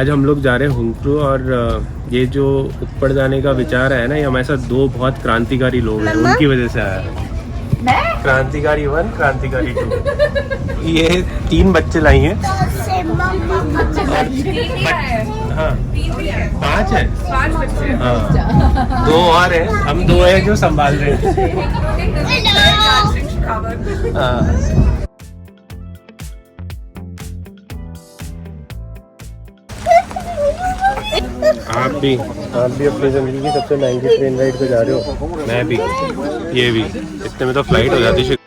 आज हम लोग जा रहे हैं हुंगप्रू और ये जो ऊपर जाने का विचार है ना, ये हमारे साथ दो बहुत क्रांतिकारी लोग हैं, उनकी वजह से आया है। क्रांतिकारी 1, क्रांतिकारी 2। ये 3 बच्चे लाई हैं। हाँ 5 है। 5 बच्चे। हाँ 2 और हैं, हम 2 हैं जो संभाल रहे हैं। हाँ आप भी अपनी ज़िंदगी की सबसे महंगी ट्रेन राइड पे जा रहे हो, मैं भी, ये भी। इतने में तो फ्लाइट हो जाती है।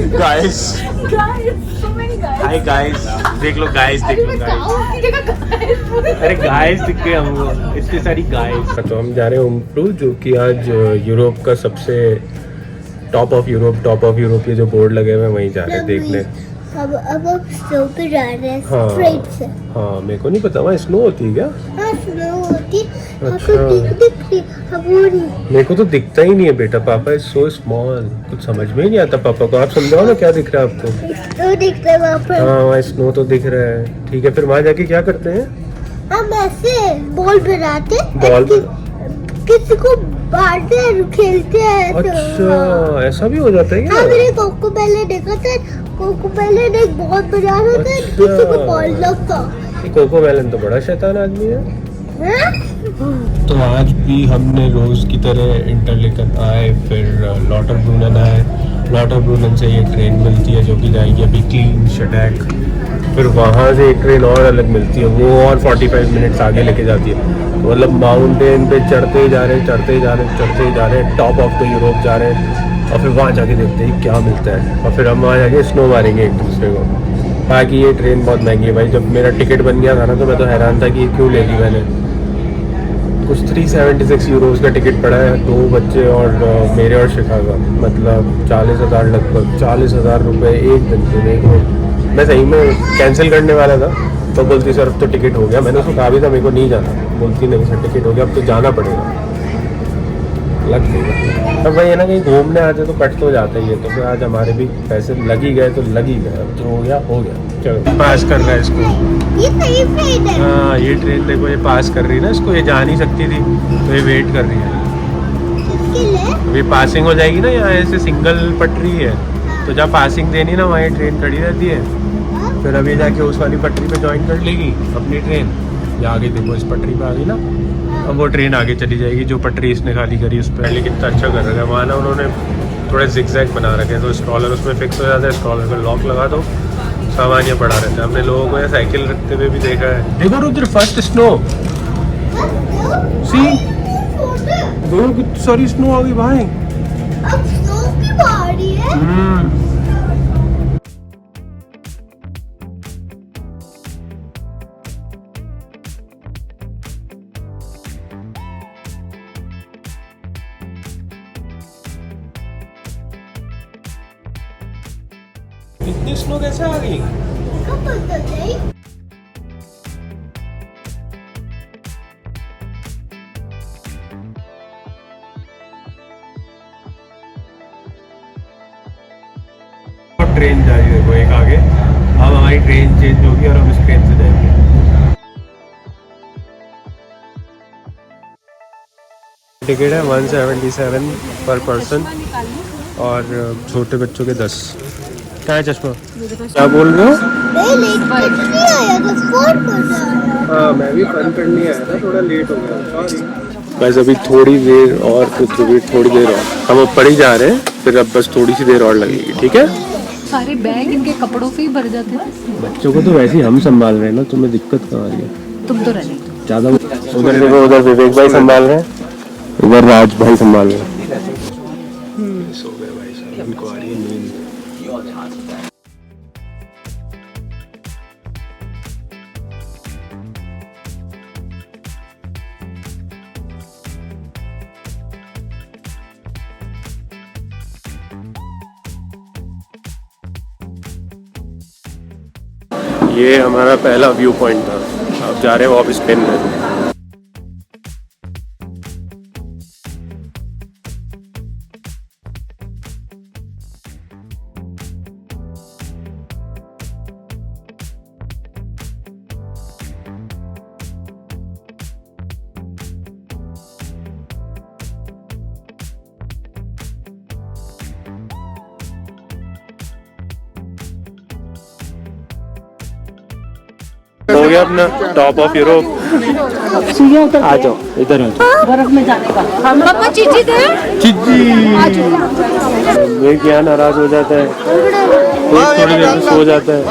गाइस हाय गाइस, देख लो गाइस, देख लो गाइस। अरे गाइस दिख गए हमको, इतनी सारी गाइस। तो हम जा रहे हैं हुंगप्रू, जो कि आज यूरोप का सबसे टॉप ऑफ यूरोप के जो बोर्ड लगे हुए हैं वहीं जा रहे हैं देखने। अब स्नो पे जा रहे हैं। हाँ, स्ट्रेट से। हाँ मेरे को नहीं पता वहाँ स्नो होती है क्या? हाँ स्नो होती। अच्छा। मेरे को तो दिखता ही नहीं है बेटा, पापा इज सो स्मॉल, कुछ समझ में ही नहीं आता पापा को। आप समझाओ ना क्या दिख रहा है आपको? स्नो दिख रहा है वहाँ पर। हाँ वहाँ स्नो तो दिख रहा है, ठीक है। फिर वहाँ जाके क्या करते हैं? हम ऐसे बॉल बनाते, किसी को बांटते हैं, खेलते हैं। अच्छा ऐसा भी हो जाता है क्या? हाँ मैंने कोको पहले देखा था, कोको मेलन एक बहुत बड़ा होता है, किसी को बॉल लगता। कोको मेलन तो बड़ा शैतान आदमी है। तो आज भी हमने रोज की तरह इंटरलेकन आए, फिर लॉटरब्रूनन आए। लॉटरब्रूनन से ये ट्रेन मिलती है जो कि जाएगी अभी क्लीन शटैक। फिर वहाँ से एक ट्रेन और अलग मिलती है, वो और 45 मिनट्स आगे लेके जाती है। तो मतलब माउंटेन पे चढ़ते ही जा रहे हैं, टॉप ऑफ द यूरोप जा रहे हैं। और फिर वहाँ जाके देखते हैं क्या मिलता है, और फिर हम वहाँ जाके स्नो मारेंगे एक दूसरे को। बाकी ये ट्रेन बहुत महंगी है भाई। जब मेरा टिकट बन गया था ना, तो मैं तो हैरान था कि ये क्यों ले ली मैंने। कुछ 376 यूरोज़ का टिकट पड़ा है, 2 बच्चे और मेरे और शिखा का, मतलब 40,000, लगभग 40,000 रुपये एक दिन के। मैं सही में कैंसिल करने वाला था, तो बोलती सर अब तो टिकट हो गया। मैंने उसको कहा भी था मेरे को नहीं जाना, बोलती नहीं सर टिकट हो गया, अब तो जाना पड़ेगा। लग गई। अब वही है ना, कहीं घूमने आते तो कट तो जाता ही है। तो फिर आज हमारे भी पैसे लग ही गए, तो लग ही गए। अब जो हो गया। चलो पास कर रहा है इसको। ये सही ट्रेन है। हाँ ये ट्रेन देखो, ये पास कर रही है ना इसको, ये जा नहीं सकती थी तो ये वेट कर रही है। किसके लिए? अभी पासिंग हो जाएगी ना, यहाँ ऐसे सिंगल पटरी है, तो जहाँ पासिंग देनी ना वहाँ ट्रेन खड़ी रहती है। फिर अभी जाके उस वाली पटरी पे ज्वाइन कर लेगी अपनी ट्रेन। या आगे देखो इस पटरी पे आ गई ना, अब वो ट्रेन आगे चली जाएगी जो पटरी इसने खाली करी उस पर। लेकिन कितना अच्छा कर रखा है वहाँ ना उन्होंने, थोड़े जिगजैग बना रखे हैं, तो स्क्रॉलर उसमें फिक्स हो जाता है। स्क्रॉलर पर लॉक लगा दो, सामान यहाँ पड़ा रहता है। हमने लोगों को यहाँ साइकिल रखते हुए भी देखा है। देखो रुद्र, फर्स्ट स्नो, सी दो सारी स्नो आ गई भाई। अब स्नो की बारी है। इतनी स्नो कैसे आ गई? कब पता नहीं। ट्रेन जा रही है देखो एक आगे। अब हमारी ट्रेन चेंज होगी और हम इस ट्रेन से जाएंगे। टिकट है 177 पर पर्सन, और छोटे बच्चों के 10। क्या है चश्मा? क्या बोल रहे हो? नहीं आया था, फोन कर रहा है। हाँ मैं भी फन करने आया था, थोड़ा लेट हो गया, सॉरी। बस अभी थोड़ी देर और, थोड़ी देर और हम ऊपर ही जा रहे हैं। फिर अब बस थोड़ी सी देर और लगेगी, ठीक है। सारे बैग इनके कपड़ों से ही भर जाते थे। बच्चों को तो वैसे ही हम संभाल रहे हैं ना, तुम्हें दिक्कत कहाँ आ रही है? तुम तो रहने ज़्यादा। उधर देखो, उधर विवेक भाई संभाल रहे हैं, इधर राज भाई संभाल रहे हैं। सो गए भाई साहब, इनको आ रही है नींद। ये हमारा पहला व्यू पॉइंट था, अब जा रहे हैं वापस पेन में। हो गया अपना टॉप ऑफ यूरोप। आ जाओ इधर में बर्फ में जाने का। पापा चीची दे। चिज्जी ये क्या नाराज हो जाता है, थोड़ी देर में सो जाता है।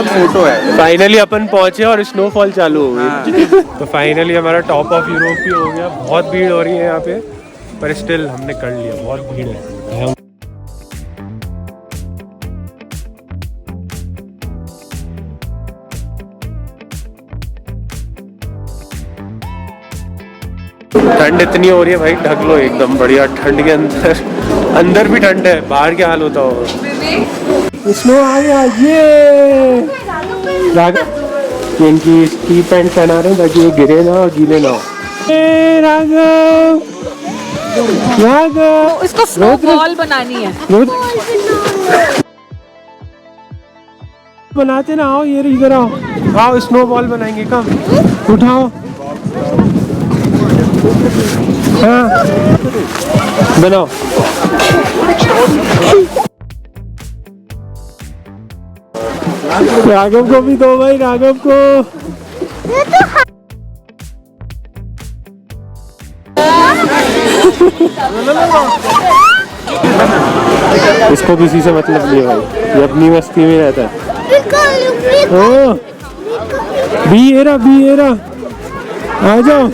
फोटो है। फाइनली अपन पहुंचे और स्नोफॉल चालू हो गई। तो फाइनली हमारा टॉप ऑफ यूरोप भी हो गया। बहुत भीड़ हो रही है यहाँ पे, पर स्टिल हमने कर लिया। बहुत भीड़ है। ठंड इतनी हो रही है भाई, ढक लो एकदम बढ़िया। ठंड के अंदर भी ठंड है, बाहर क्या हाल होता होगा। स्नो आ गया ये। इनकी स्की पैंट पहना रहे हैं ताकि ये गिरे ना और गीले ना हो। राघव राघव इसको स्नोबॉल बनानी है। बनाते ना, आओ ये इधर आओ। आओ स्नोबॉल बनाएंगे। कम उठाओ। हाँ बनाओ। राघव को भी दो भाई, राघव को। इसको किसी से मतलब नहीं है भाई, ये अपनी मस्ती में रहता है। ओ बी एरा आ जाओ।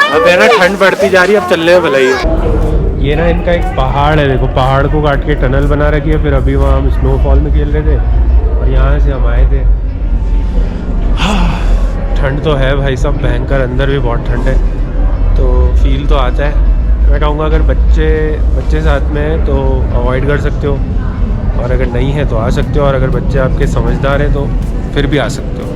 अब है ना ठंड बढ़ती जा रही है, अब चलने में भलाई है। ये ना इनका एक पहाड़ है, देखो पहाड़ को काट के टनल बना रखी है। फिर अभी वहाँ हम स्नोफॉल में खेल रहे थे और यहाँ से हम आए थे। ठंड तो है भाई साहब भयंकर, अंदर भी बहुत ठंड है, तो फील तो आता है। मैं कहूँगा अगर बच्चे साथ में हैं तो अवॉइड कर सकते हो, और अगर नहीं है तो आ सकते हो, और अगर बच्चे आपके समझदार हैं तो फिर भी आ सकते हो।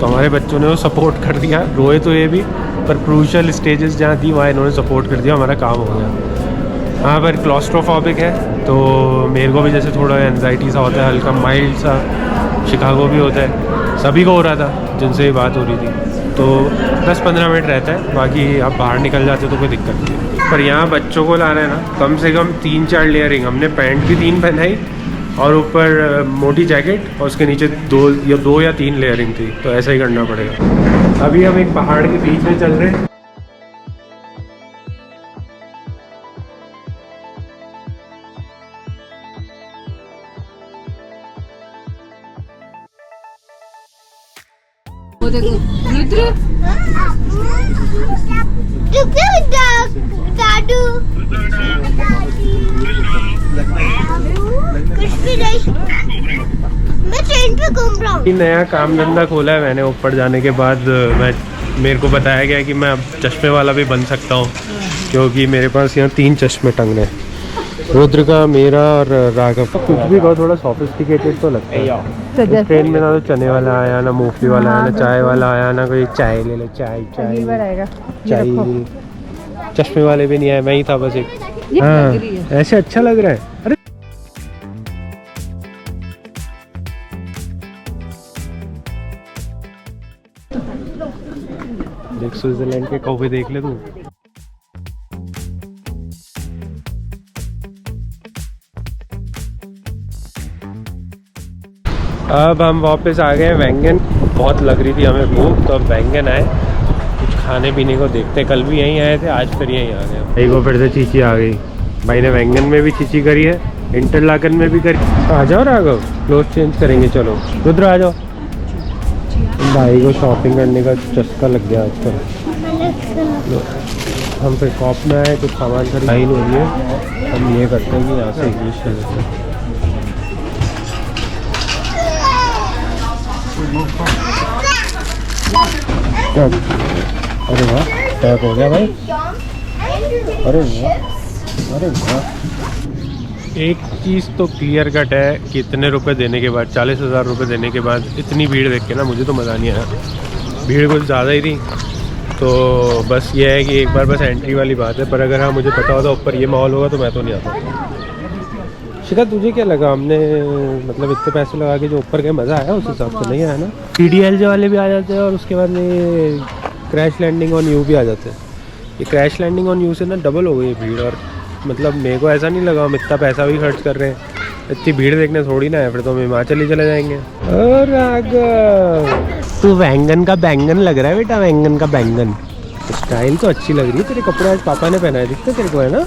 तो हमारे बच्चों ने वो सपोर्ट कर दिया, रोए तो ये भी, पर क्रूशल स्टेजेस जहाँ थी वहाँ इन्होंने सपोर्ट कर दिया, हमारा काम हो गया। हाँ पर क्लॉस्ट्रोफोबिक है तो मेरे को भी जैसे थोड़ा एनजाइटी सा होता है, हल्का माइल्ड सा। शिकागो भी होता है, सभी को हो रहा था जिनसे ये बात हो रही थी। तो 10-15 मिनट रहता है, बाकी आप बाहर निकल जाते तो कोई दिक्कत नहीं। पर यहाँ बच्चों को ला रहे हैं ना, कम से कम 3-4 लेयरिंग। हमने पैंट भी 3 पहनाई और ऊपर मोटी जैकेट, और उसके नीचे 2 या 3 लेयरिंग थी, तो ऐसा ही करना पड़ेगा। अभी हम एक पहाड़ के बीच में चल रहे हैं। वो देखो रुद्र, मैं ट्रेन पे घूम रहा हूँ। नया काम धंधा खोला है मैंने ऊपर जाने के बाद। मेरे को बताया गया कि मैं अब चश्मे वाला भी बन सकता हूँ, क्योंकि मेरे पास यहाँ 3 चश्मे टंग रहे हैं, रुद्र का, मेरा और राघव का। कुछ भी बहुत थोड़ा सोफिस्टिकेटेड तो लगता है। ट्रेन में ना तो चने वाला आया, ना मूंगफली वाला आया, ना चाय वाला आया, ना कोई चाय ले ले, चाय चश्मे वाले भी नहीं आए, मैं ही था बस एक। हाँ ऐसे अच्छा लग रहा है। अरे देख स्विट्जरलैंड के कौवे देख ले तू। अब हम वापस आ गए वेंगन। बहुत लग रही थी हमें भूख, तो अब वेंगन आए, कुछ खाने पीने को देखते। कल भी यहीं आए थे, आज फिर यहीं आ गए। भाई को फिर से चीची आ गई। भाई ने वेंगन में भी चीची करी है, इंटरलाकन में भी करी। आ जाओ राघव, क्लोथ चेंज करेंगे। चलो रुद्र आ जाओ। भाई को शॉपिंग करने का चस्का लग गया आजकल। हम फिर कॉप में आए, कुछ सामान खरीद हो रही है। हम ये करते हैं कि यहाँ से इंग्लिश कर देते हैं। अरे वाह, पैक हो गया भाई। अरे वाह, अरे वाह। एक चीज़ तो क्लियर कट है कि इतने रुपए देने के बाद, 40,000 रुपये देने के बाद इतनी भीड़ देख के ना मुझे तो मज़ा नहीं आया। भीड़ कुछ ज़्यादा ही थी। तो बस ये है कि एक बार बस एंट्री वाली बात है। पर अगर हाँ मुझे पता होता ऊपर ये माहौल होगा तो मैं तो नहीं आता। शिखा तुझे क्या लगा, हमने मतलब इतने पैसे लगा के जो ऊपर गए मज़ा आया? उस हिसाब से नहीं आया ना। CDLJ वाले भी आ जाते हैं और उसके बाद में क्रैश लैंडिंग ऑन यू भी आ जाते हैं। ये क्रैश लैंडिंग ऑन यू से ना डबल हो गई भीड़। और मतलब मेरे को ऐसा नहीं लगा हम इतना पैसा भी खर्च कर रहे हैं, इतनी भीड़ देखने थोड़ी ना है। फिर तो हम हिमाचल ही चले जाएंगे। और तू बैंगन का बैंगन लग रहा है बेटा, बैंगन का बैंगन। स्टाइल तो अच्छी लग रही है तेरे कपड़े, आज पापा ने पहना है, दिखते तेरे को है ना।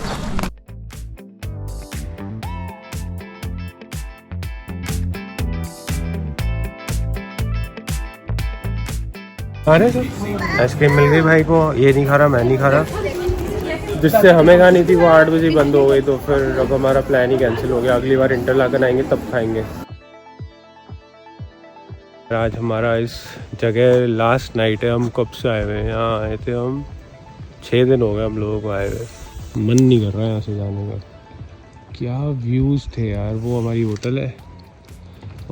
अरे आइसक्रीम मिल गई भाई को। ये नहीं खा रहा, मैं नहीं खा रहा। जिससे हमें खानी थी वो 8 बजे बंद हो गई, तो फिर अब हमारा प्लान ही कैंसिल हो गया। अगली बार इंटरलाकन आएंगे तब खाएंगे। आज हमारा इस जगह लास्ट नाइट है। हम कब से आए हुए हैं, यहाँ आए थे हम 6 दिन हो गए हम लोगों को आए हुए। मन नहीं कर रहा है यहाँ से जाने का। क्या व्यूज़ थे यार। वो हमारी होटल है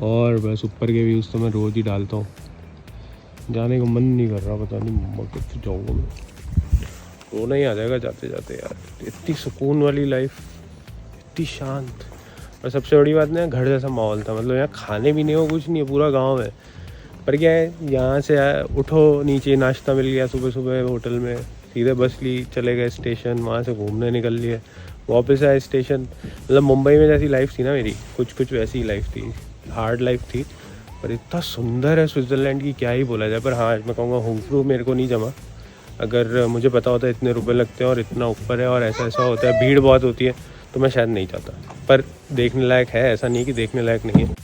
और बस ऊपर के व्यूज़ तो मैं रोज़ ही डालता हूँ। जाने का मन नहीं कर रहा, पता नहीं मम्मा कब जाऊँगा मैं। रोना ही आ जाएगा जाते जाते यार। इतनी सुकून वाली लाइफ, इतनी शांत। और सबसे बड़ी बात ना, घर जैसा माहौल था। मतलब यहाँ खाने पीने को कुछ नहीं है, पूरा गांव है। पर क्या है, यहाँ से उठो, नीचे नाश्ता मिल गया सुबह सुबह होटल में, सीधे बस ली, चले गए स्टेशन, वहाँ से घूमने निकल लिए, वापस आए स्टेशन। मतलब मुंबई में जैसी लाइफ थी ना मेरी, कुछ वैसी ही लाइफ थी। हार्ड लाइफ थी पर इतना सुंदर है स्विट्ज़रलैंड की, क्या ही बोला जाए। पर हाँ मैं कहूँगा हुंफ्रू मेरे को नहीं जमा। अगर मुझे पता होता इतने रुपए लगते हैं और इतना ऊपर है और ऐसा ऐसा होता है, भीड़ बहुत होती है, तो मैं शायद नहीं चाहता। पर देखने लायक है, ऐसा नहीं कि देखने लायक नहीं है।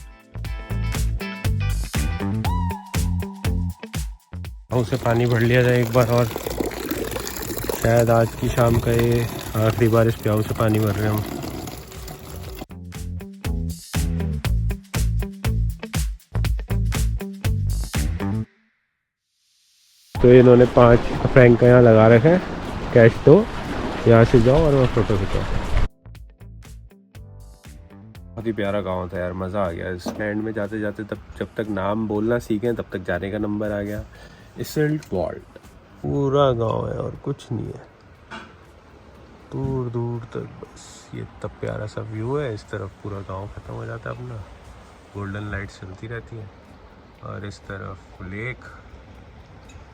उसे पानी भर लिया जाए एक बार और। शायद आज की शाम का ये आखिरी बार इस प्याऊ से पानी भर रहे हैं हम। तो इन्होंने 5 फ्रैंक का यहाँ लगा रखा है, कैश दो, यहाँ से जाओ और वहाँ फ़ोटो खिंचाओ। बहुत ही प्यारा गांव था यार, मज़ा आ गया। इस लैंड में जाते जाते तब जब तक नाम बोलना सीखें तब तक जाने का नंबर आ गया। इसेल्ट वॉल्ट पूरा गांव है और कुछ नहीं है, दूर दूर तक बस ये तब प्यारा सा व्यू है। इस तरफ पूरा गांव ख़त्म हो जाता है अपना, गोल्डन लाइट चलती रहती है, और इस तरफ लेक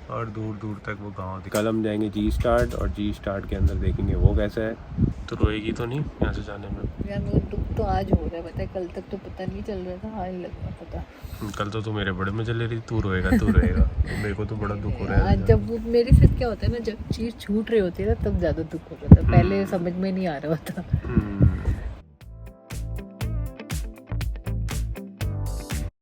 और दूर दूर तक वो गांव। कल हम जाएंगे जी स्टार्ट, और जी स्टार्ट के अंदर देखेंगे वो कैसा है। तो रोएगी तो नहीं यहाँ से जाने में? यार मुझे दुख तो आज हो रहा है, पता है। कल तक तो पता नहीं चल रहा था, हाल लग रहा पता। कल तो तू मेरे बड़े मजे ले रही, तू रोएगा तू रोएगा। मेरे को तो बड़ा दुख हो रहा है। आज जब वो मेरे साथ क्या होता है ना, जब चीज़ छूट रही होती है ना तब ज़्यादा दुख हो रहा था। पहले समझ में नहीं आ रहा था।